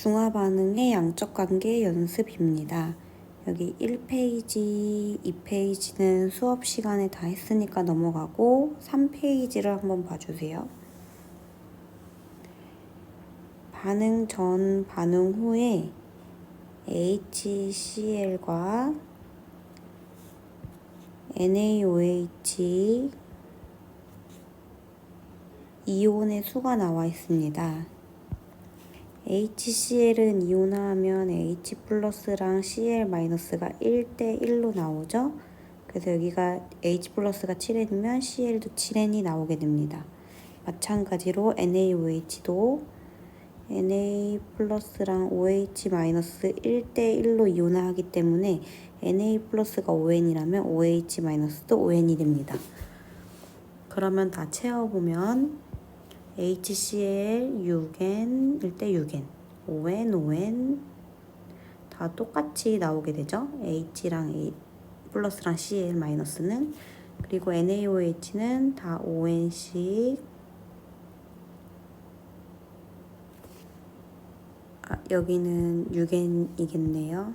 중화 반응의 양적 관계 연습입니다. 여기 1페이지, 2페이지는 수업 시간에 다 했으니까 넘어가고 3페이지를 한번 봐주세요. 반응 전, 반응 후에 HCl과 NaOH 이온의 수가 나와 있습니다. HCl은 이온화하면 H 플러스랑 Cl 마이너스가 1대1로 나오죠. 그래서 여기가 H 플러스가 7N이면 Cl도 7N이 나오게 됩니다. 마찬가지로 NaOH도 Na 플러스랑 OH 마이너스 1대1로 이온화하기 때문에 Na 플러스가 5N이라면 OH 마이너스도 5N이 됩니다. 그러면 다 채워보면 HCl 6N 1대 6N 5N 5N 다 똑같이 나오게 되죠. H랑 A 플러스랑 Cl 마이너스는. 그리고 NaOH는 다 5N씩 여기는 6N이겠네요.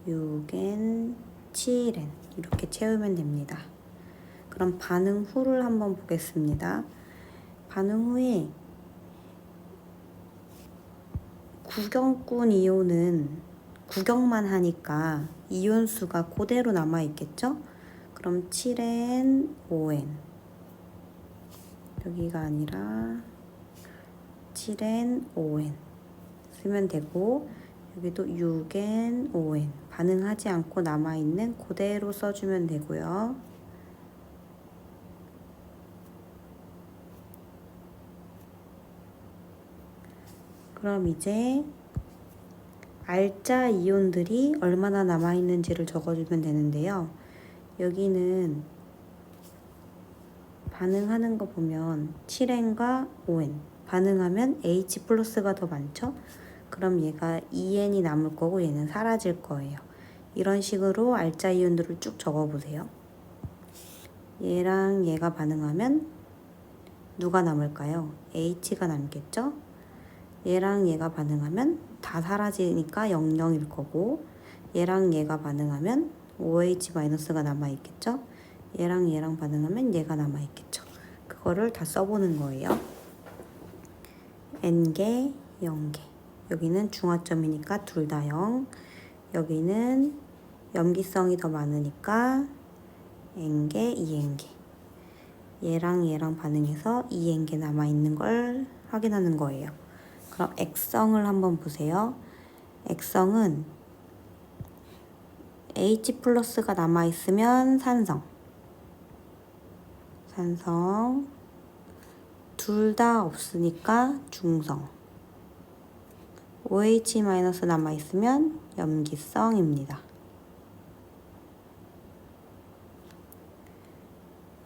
6N 7N 이렇게 채우면 됩니다. 그럼 반응 후를 한번 보겠습니다. 반응 후에 구경꾼 이온은 구경만 하니까 이온수가 그대로 남아있겠죠? 그럼 7N, 5N 여기가 아니라 7N, 5N 쓰면 되고 여기도 6N, 5N 반응하지 않고 남아있는 그대로 써주면 되고요. 그럼 이제 알짜 이온들이 얼마나 남아있는지를 적어주면 되는데요. 여기는 반응하는 거 보면 7N과 5N 반응하면 H 플러스가 더 많죠? 그럼 얘가 2N이 남을 거고 얘는 사라질 거예요. 이런 식으로 알짜 이온들을 쭉 적어보세요. 얘랑 얘가 반응하면 누가 남을까요? H가 남겠죠? 얘랑 얘가 반응하면 다 사라지니까 00일 거고 얘랑 얘가 반응하면 OH-가 남아있겠죠? 얘랑 얘랑 반응하면 얘가 남아있겠죠? 그거를 다 써보는 거예요. N개, 0개 여기는 중화점이니까 둘 다 0 여기는 염기성이 더 많으니까 N개, 2N개 얘랑 얘랑 반응해서 2N개 남아있는 걸 확인하는 거예요. 그럼 액성을 한번 보세요. 액성은 H 플러스가 남아있으면 산성 둘 다 없으니까 중성 OH 마이너스 남아있으면 염기성입니다.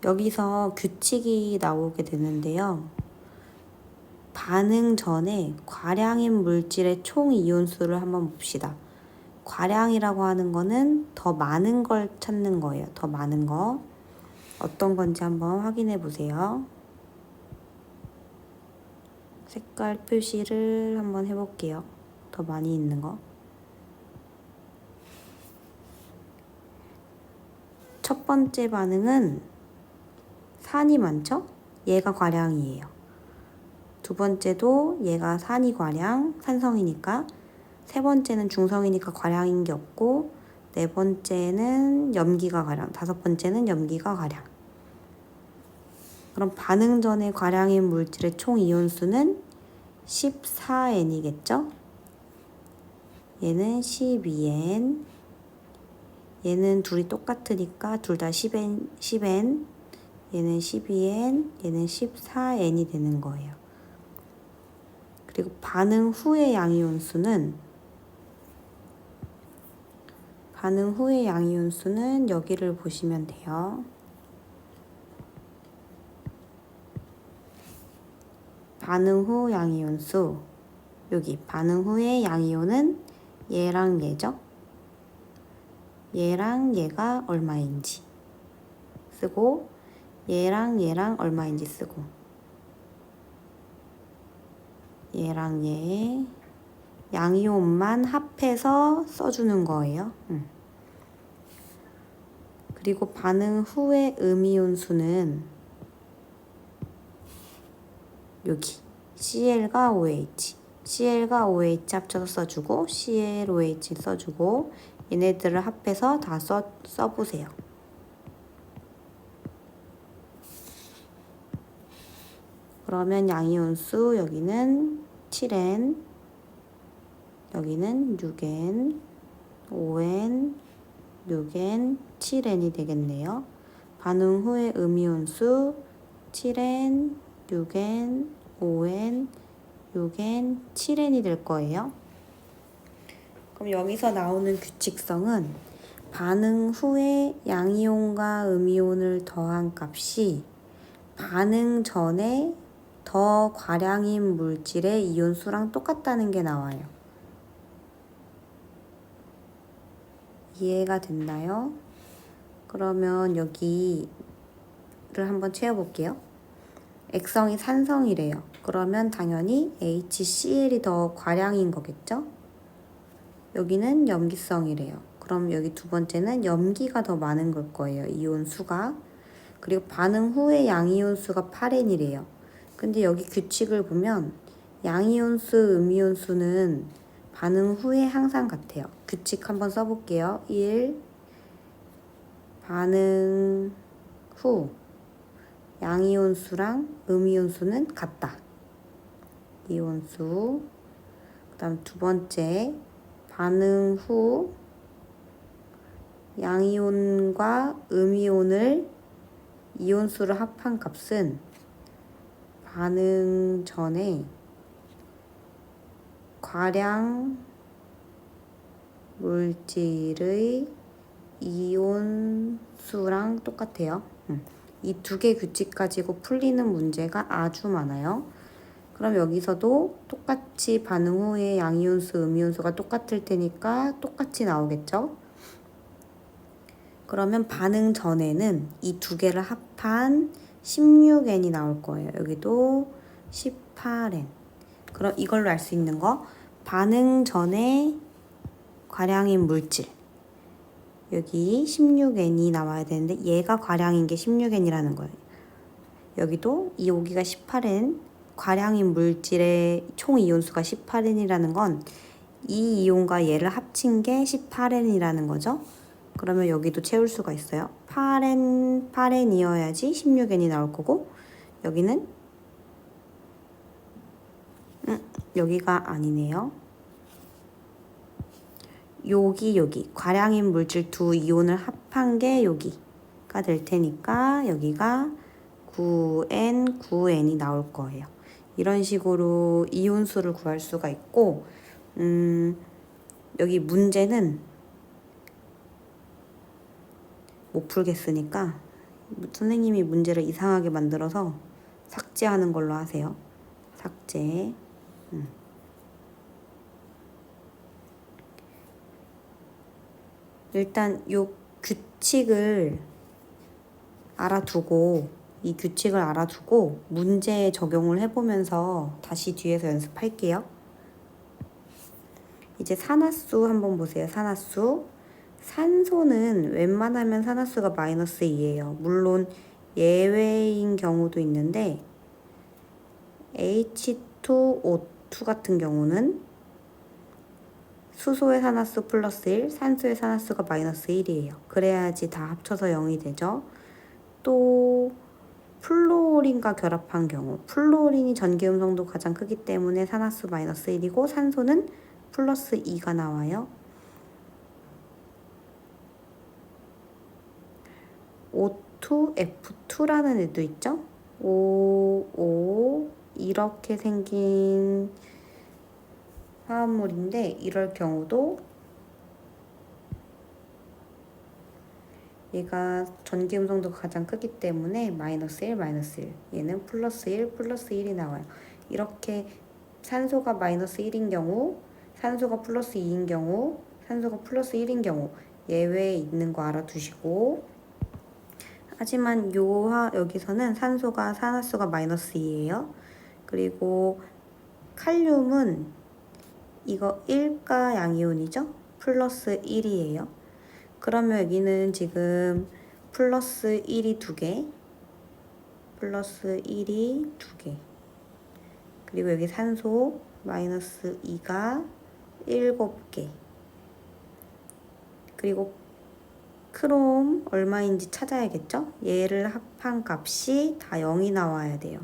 여기서 규칙이 나오게 되는데요. 반응 전에 과량인 물질의 총 이온수를 한번 봅시다. 과량이라고 하는 거는 더 많은 걸 찾는 거예요. 더 많은 거. 어떤 건지 한번 확인해 보세요. 색깔 표시를 한번 해볼게요. 더 많이 있는 거. 첫 번째 반응은 산이 많죠? 얘가 과량이에요. 두 번째도 얘가 산이 과량, 산성이니까. 세 번째는 중성이니까 과량인 게 없고, 네 번째는 염기가 과량, 다섯 번째는 염기가 과량. 그럼 반응 전에 과량인 물질의 총 이온수는 14N이겠죠? 얘는 12N, 얘는 둘이 똑같으니까 둘 다 10N, 얘는 12N, 얘는 14N이 되는 거예요. 그리고 반응 후의 양이온수는 여기를 보시면 돼요. 반응 후 양이온수 여기 반응 후의 양이온은 얘랑 얘죠. 얘랑 얘가 얼마인지 쓰고 얘랑 얘랑 얼마인지 쓰고 얘랑 얘 양이온만 합해서 써주는 거예요. 그리고 반응 후의 음이온 수는 여기 Cl과 OH, Cl과 OH 합쳐서 써주고 Cl, OH 써주고 얘네들을 합해서 다 써보세요. 그러면 양이온수 여기는 7N, 여기는 6N, 5N, 6N, 7N이 되겠네요. 반응 후의 음이온수 7N, 6N, 5N, 6N, 7N이 될 거예요. 그럼 여기서 나오는 규칙성은 반응 후에 양이온과 음이온을 더한 값이 반응 전에 더 과량인 물질의 이온수랑 똑같다는 게 나와요. 이해가 됐나요? 그러면 여기를 한번 채워볼게요. 액성이 산성이래요. 그러면 당연히 HCl이 더 과량인 거겠죠? 여기는 염기성이래요. 그럼 여기 두 번째는 염기가 더 많은 걸 거예요. 이온 수가. 그리고 반응 후에 양이온 수가 8N이래요. 근데 여기 규칙을 보면 양이온 수, 음이온 수는 반응 후에 항상 같아요. 규칙 한번 써볼게요. 1. 반응 후 양이온 수랑 음이온 수는 같다. 이온 수. 그 다음 두 번째, 반응 후 양이온과 음이온을 이온수를 합한 값은 반응 전에 과량 물질의 이온수랑 똑같아요. 이 두 개 규칙 가지고 풀리는 문제가 아주 많아요. 그럼 여기서도 똑같이 반응 후에 양이온수, 음이온수가 똑같을 테니까 똑같이 나오겠죠? 그러면 반응 전에는 이 두 개를 합한 16N이 나올 거예요. 여기도 18N. 그럼 이걸로 알 수 있는 거, 반응 전에 과량인 물질. 여기 16N이 나와야 되는데 얘가 과량인 게 16N이라는 거예요. 여기도 이 여기가 18N, 과량인 물질의 총 이온수가 18N이라는 건 이 이온과 얘를 합친 게 18N이라는 거죠. 그러면 여기도 채울 수가 있어요. 8N이어야지 16N이 나올 거고, 여기는 여기가 아니네요. 여기 과량인 물질 두 이온을 합한 게 여기가 될 테니까 여기가 9N, 9N이 나올 거예요. 이런 식으로 이온수를 구할 수가 있고, 여기 문제는 못 풀겠으니까 선생님이 문제를 이상하게 만들어서 삭제하는 걸로 하세요. 삭제. 일단 요 규칙을 알아두고 이 규칙을 알아두고 문제에 적용을 해보면서 다시 뒤에서 연습할게요. 이제 산화수 한번 보세요. 산화수. 산소는 웬만하면 산화수가 마이너스 2예요. 물론 예외인 경우도 있는데 H2O2 같은 경우는 수소의 산화수 플러스 1, 산소의 산화수가 마이너스 1이에요. 그래야지 다 합쳐서 0이 되죠. 또 플루오린과 결합한 경우, 플루오린이 전기 음성도 가장 크기 때문에 산화수 마이너스 1이고 산소는 플러스 2가 나와요. O2F2라는 애도 있죠. O 이렇게 생긴 화합물인데 이럴 경우도 얘가 전기 음성도가 가장 크기 때문에 마이너스 1, 마이너스 1. 얘는 플러스 1, 플러스 1이 나와요. 이렇게 산소가 마이너스 1인 경우, 산소가 플러스 2인 경우, 산소가 플러스 1인 경우 예외에 있는 거 알아두시고, 하지만 여기서는 산소가 산화수가 마이너스 2예요. 그리고 칼륨은 이거 1가 양이온이죠? 플러스 1이에요. 그러면 여기는 지금 플러스 1이 2개, 플러스 1이 2개, 그리고 여기 산소 마이너스 2가 7개, 그리고 크롬 얼마인지 찾아야겠죠? 얘를 합한 값이 다 0이 나와야 돼요.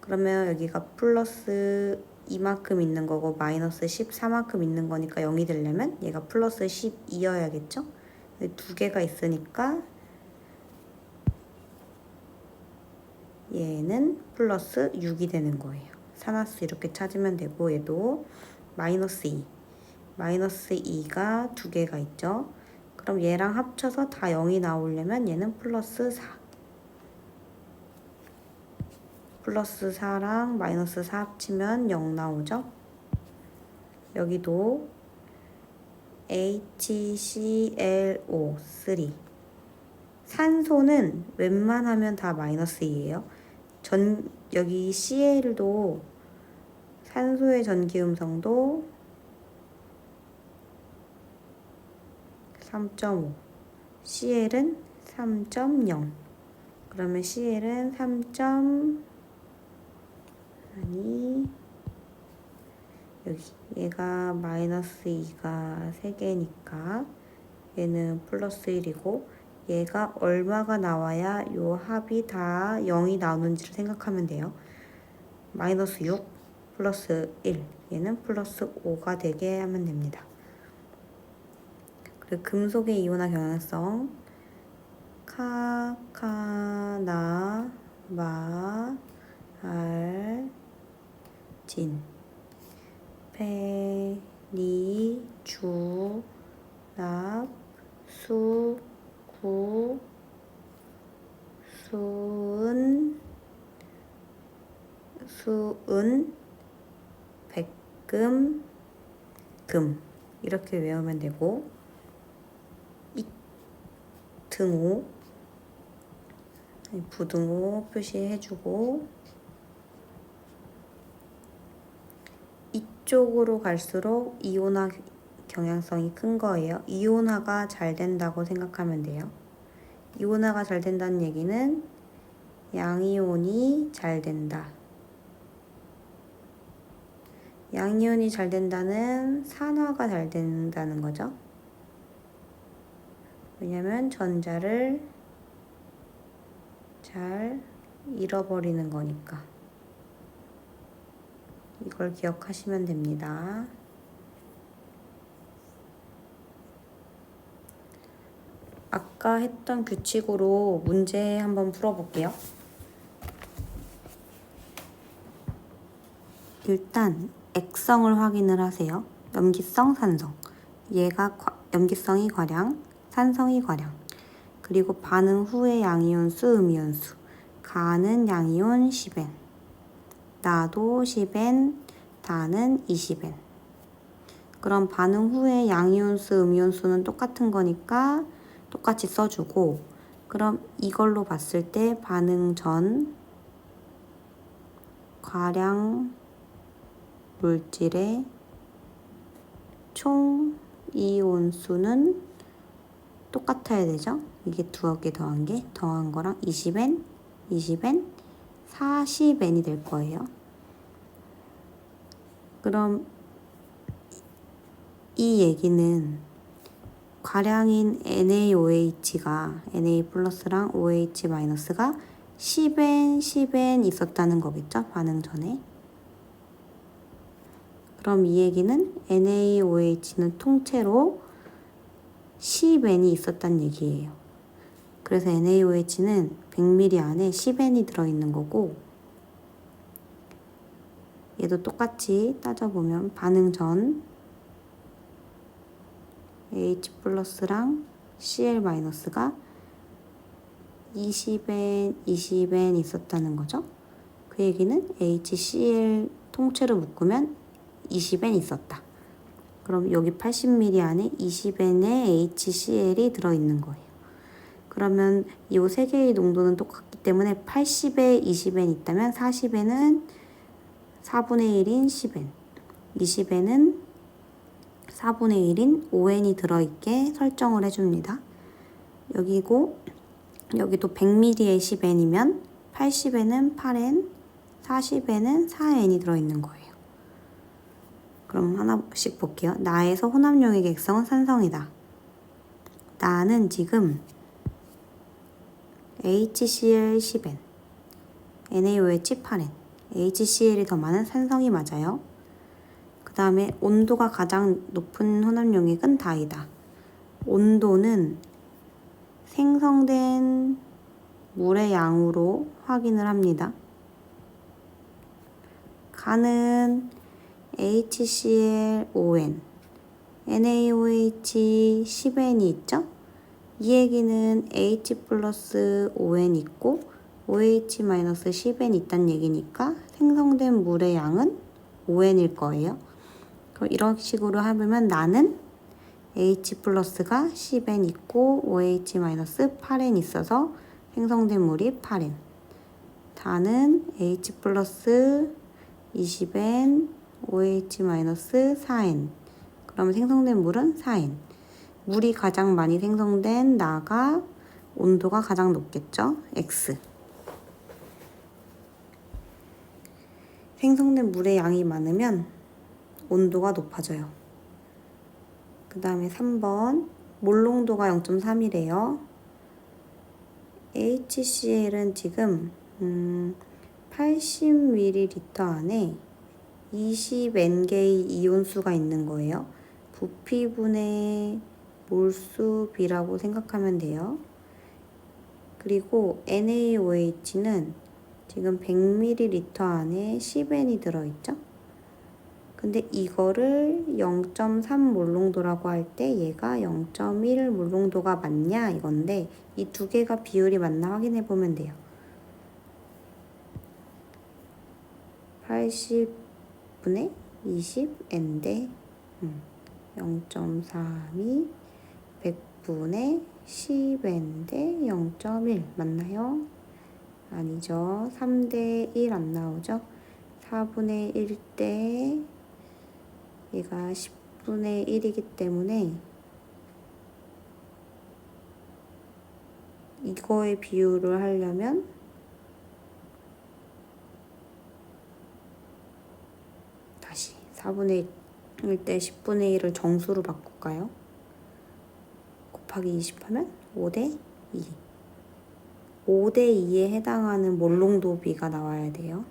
그러면 여기가 플러스 2만큼 있는 거고 마이너스 14만큼 있는 거니까 0이 되려면 얘가 플러스 12여야겠죠? 2개가 있으니까 얘는 플러스 6이 되는 거예요. 산화수 이렇게 찾으면 되고, 얘도 마이너스 2, 마이너스 2가 2개가 있죠? 그럼 얘랑 합쳐서 다 0이 나오려면 얘는 플러스 4, 플러스 4랑 마이너스 4 합치면 0 나오죠? 여기도 HClO3, 산소는 웬만하면 다 마이너스 2예요. 여기 Cl도 산소의 전기음성도 3.5, Cl은 3.0. 그러면 Cl은 3. 여기 얘가 마이너스 2가 3개니까 얘는 플러스 1이고, 얘가 얼마가 나와야 요 합이 다 0이 나오는지를 생각하면 돼요. 마이너스 6 플러스 1, 얘는 플러스 5가 되게 하면 됩니다. 그리고 금속의 이온화 경향성, 카카나 마알진, 페니 주납 수구 수은 백금 금, 이렇게 외우면 되고, 등호 부등호 표시해주고, 이쪽으로 갈수록 이온화 경향성이 큰 거예요. 이온화가 잘 된다고 생각하면 돼요. 이온화가 잘 된다는 얘기는 양이온이 잘 된다. 양이온이 잘 된다는 산화가 잘 된다는 거죠. 왜냐면 전자를 잘 잃어버리는 거니까. 이걸 기억하시면 됩니다. 아까 했던 규칙으로 문제 한번 풀어볼게요. 일단 액성을 확인을 하세요. 염기성, 산성. 얘가 염기성이 과량, 산성이 과량. 그리고 반응 후의 양이온수, 음이온수. 가는 양이온 10N, 나도 10N, 다는 20N. 그럼 반응 후의 양이온수, 음이온수는 똑같은 거니까 똑같이 써주고, 그럼 이걸로 봤을 때 반응 전 과량 물질의 총 이온수는 똑같아야 되죠? 이게 2개 더한 거랑 20N, 20N, 40N이 될 거예요. 그럼 이 얘기는 과량인 NaOH가 Na 플러스랑 OH 마이너스가 10N, 10N 있었다는 거겠죠? 반응 전에. 그럼 이 얘기는 NaOH는 통째로 10N이 있었다는 얘기예요. 그래서 NaOH는 100ml 안에 10N이 들어있는 거고, 얘도 똑같이 따져보면 반응 전 H 플러스랑 Cl 마이너스가 20N, 20N 있었다는 거죠. 그 얘기는 HCl 통째로 묶으면 20N 있었다. 그럼 여기 80ml 안에 20N의 HCl이 들어있는 거예요. 그러면 이 세 개의 농도는 똑같기 때문에 80에 20N 있다면 40N은 4분의 1인 10N, 20N은 4분의 1인 5n이 들어있게 설정을 해줍니다. 여기고 여기도 100ml에 10n이면 80에는 8n, 40에는 4n이 들어있는 거예요. 그럼 하나씩 볼게요. 나에서 혼합용의 객성은 산성이다. 나는 지금 HCl 10n, NaOH 8n, HCl이 더 많은 산성이 맞아요. 그 다음에 온도가 가장 높은 혼합용액은 다이다. 온도는 생성된 물의 양으로 확인을 합니다. 간은 HCl5n, NaOH 10n이 있죠? 이 얘기는 H 플러스 5n 있고 OH 마이너스 10n 있다는 얘기니까 생성된 물의 양은 5n일 거예요. 그럼 이런 식으로 하면 나는 H 플러스가 10n 있고 OH 마이너스 8n 있어서 생성된 물이 8n. 다는 H 플러스 20n, OH 마이너스 4n. 그러면 생성된 물은 4n. 물이 가장 많이 생성된 나가 온도가 가장 높겠죠? X. 생성된 물의 양이 많으면 온도가 높아져요. 그 다음에 3번 몰농도가 0.3이래요. HCl은 지금 80ml 안에 20N개의 이온수가 있는 거예요. 부피분의 몰수비라고 생각하면 돼요. 그리고 NaOH는 지금 100ml 안에 10N이 들어있죠. 근데 이거를 0.3 몰농도라고 할 때 얘가 0.1 몰농도가 맞냐 이건데 이 두 개가 비율이 맞나 확인해 보면 돼요. 80분의 20N대 0.32 100분의 10N대 0.1 맞나요? 아니죠. 3대 1 안 나오죠. 4분의 1대 얘가 10분의 1이기 때문에 이거의 비율을 하려면 다시 4분의 1일 때 10분의 1을 정수로 바꿀까요? 곱하기 20 하면 5대 2. 5대 2에 해당하는 몰농도 비가 나와야 돼요.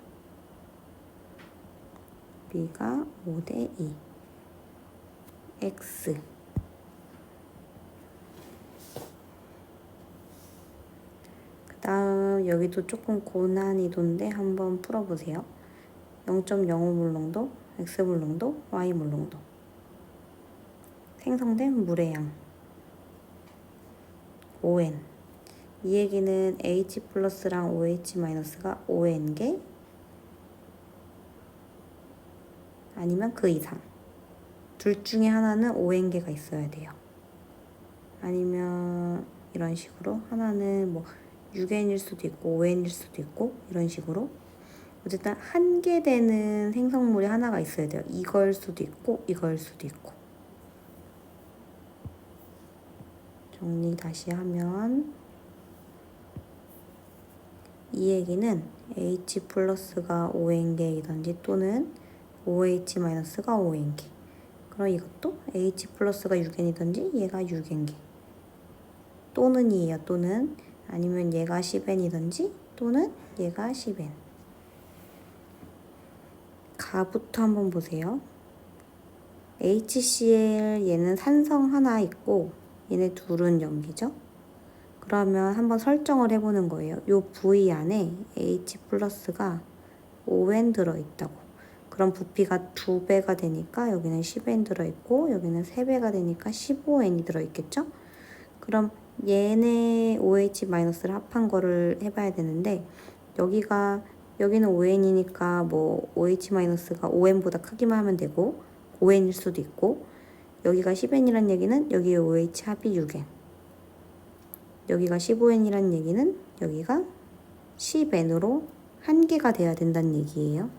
B가 5대 2. X. 그 다음 여기도 조금 고난이도인데 한번 풀어보세요. 0.05 몰농도, X 몰농도, Y 몰농도. 생성된 물의 양 5N. 이 얘기는 H 플러스랑 OH 마이너스가 5N개 아니면 그 이상. 둘 중에 하나는 5N개가 있어야 돼요. 아니면 이런 식으로 하나는 뭐 6N일 수도 있고 5N일 수도 있고 이런 식으로 어쨌든 한 개 되는 생성물이 하나가 있어야 돼요. 이걸 수도 있고 이걸 수도 있고. 정리 다시 하면 이 얘기는 H 플러스가 5N개이든지 또는 OH 마이너스가 5N개. 그럼 이것도 H 플러스가 6N이든지 얘가 6N개. 또는이에요. 또는 아니면 얘가 10N이든지 또는 얘가 10N. 가부터 한번 보세요. HCl 얘는 산성 하나 있고 얘네 둘은 염기죠. 그러면 한번 설정을 해보는 거예요. 요 V 안에 H 플러스가 5N 들어있다고. 그럼 부피가 2배가 되니까 여기는 10N 들어있고 여기는 3배가 되니까 15N이 들어있겠죠? 그럼 얘네 OH 마이너스를 합한 거를 해봐야 되는데 여기는 5N이니까 뭐 OH 마이너스가 5N보다 크기만 하면 되고 5N일 수도 있고 여기가 10N이란 얘기는 여기에 OH 합이 6N. 여기가 15N이란 얘기는 여기가 10N으로 한 개가 돼야 된다는 얘기예요.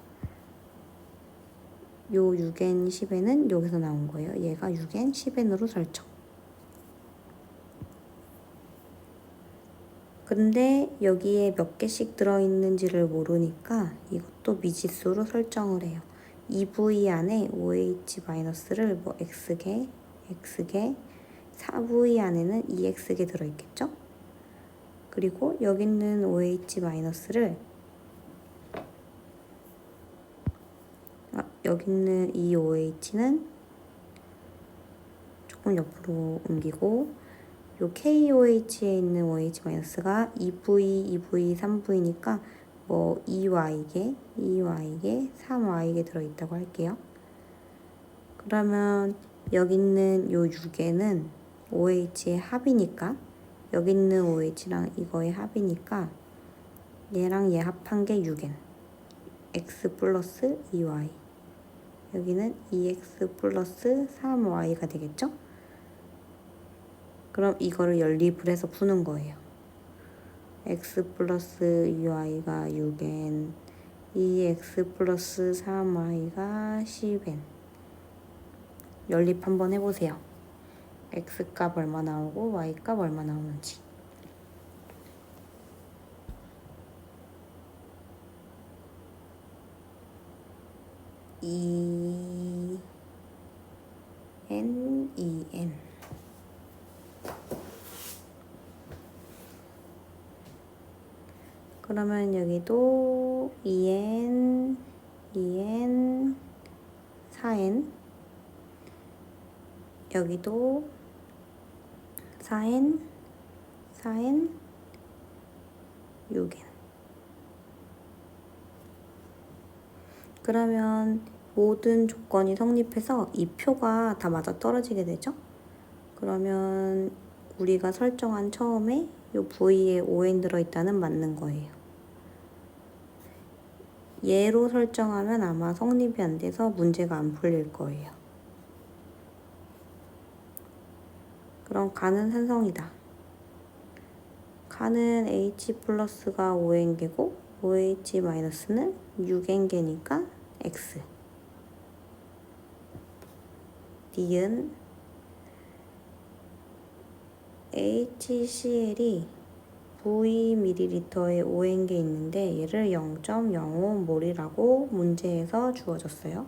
요 6n 10n은 여기서 나온 거예요. 얘가 6n 10n으로 설정. 근데 여기에 몇 개씩 들어있는지를 모르니까 이것도 미지수로 설정을 해요. 2V 안에 OH-를 뭐 X개, X개, 4V 안에는 2X개 들어있겠죠? 그리고 여기 있는 OH-를 여기 있는 이 OH는 조금 옆으로 옮기고 요 KOH에 있는 OH-가 2V, 2V, 3V니까 뭐 2Y개, 3Y개 들어있다고 할게요. 그러면 여기 있는 요 6개는 OH의 합이니까 여기 있는 OH랑 이거의 합이니까 얘랑 얘 합한 게 6N. X 플러스 2Y. 여기는 2X 플러스 3Y가 되겠죠? 그럼 이거를 연립을 해서 푸는 거예요. x 플러스 2y가 6n, 2x 플러스 3y가 10n. 연립 한번 해보세요. x 값 얼마 나오고 y 값 얼마 나오는지. E n, E n. 그러면 여기도 2n, 2n, 4n. 여기도 4n, 4n, 6n. 그러면 모든 조건이 성립해서 이 표가 다 맞아 떨어지게 되죠? 그러면 우리가 설정한 처음에 이 V에 5n 들어있다는 맞는 거예요. 얘로 설정하면 아마 성립이 안 돼서 문제가 안 풀릴 거예요. 그럼 가는 산성이다. 가는 H 플러스가 5n개고 OH 마이너스는 6n개니까 X. D은 HCl이 Vml에 5n개 있는데 얘를 0.05몰이라고 문제에서 주어졌어요.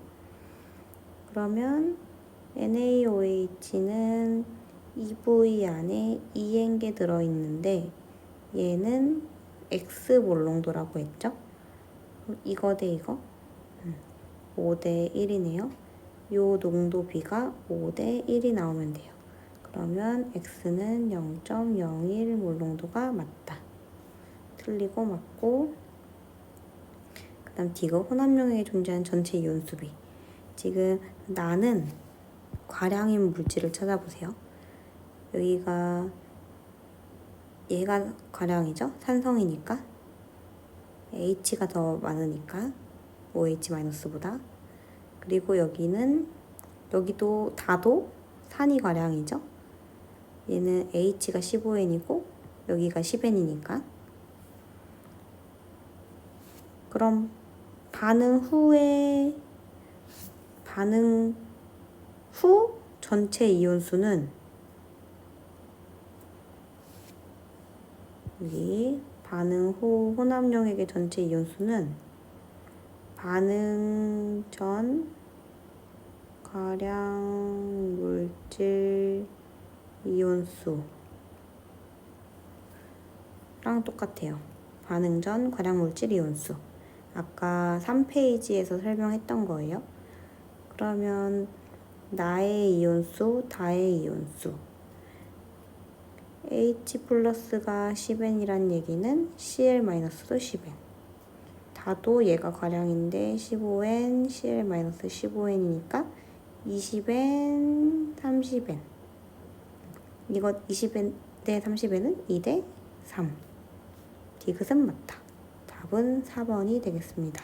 그러면 NaOH는 2V 안에 2n개 들어있는데 얘는 X몰 농도라고 했죠? 이거 대 이거 5대 1이네요. 요 농도 비가 5대 1이 나오면 돼요. 그러면 X는 0.01몰 농도가 맞다. 틀리고 맞고. 그 다음 D가 혼합용액에 존재하는 전체 이온 수비. 지금 나는 과량인 물질을 찾아보세요. 여기가 얘가 과량이죠? 산성이니까 H가 더 많으니까 OH-보다. 그리고 여기도 다도 산이 과량이죠? 얘는 H가 15N이고 여기가 10N이니까. 그럼 반응 후 전체 이온수는 여기 반응 후 혼합용액의 전체 이온수는 반응 전 과량 물질 이온수랑 똑같아요. 반응 전 과량 물질 이온수. 아까 3페이지에서 설명했던 거예요. 그러면 나의 이온수, 다의 이온수. H 플러스가 10N이란 얘기는 Cl-도 10N. 다도 얘가 과량인데 15N, Cl-15N이니까 20N, 30N. 이거 20N 대 30N은 2대 3. 디귿은 맞다. 답은 4번이 되겠습니다.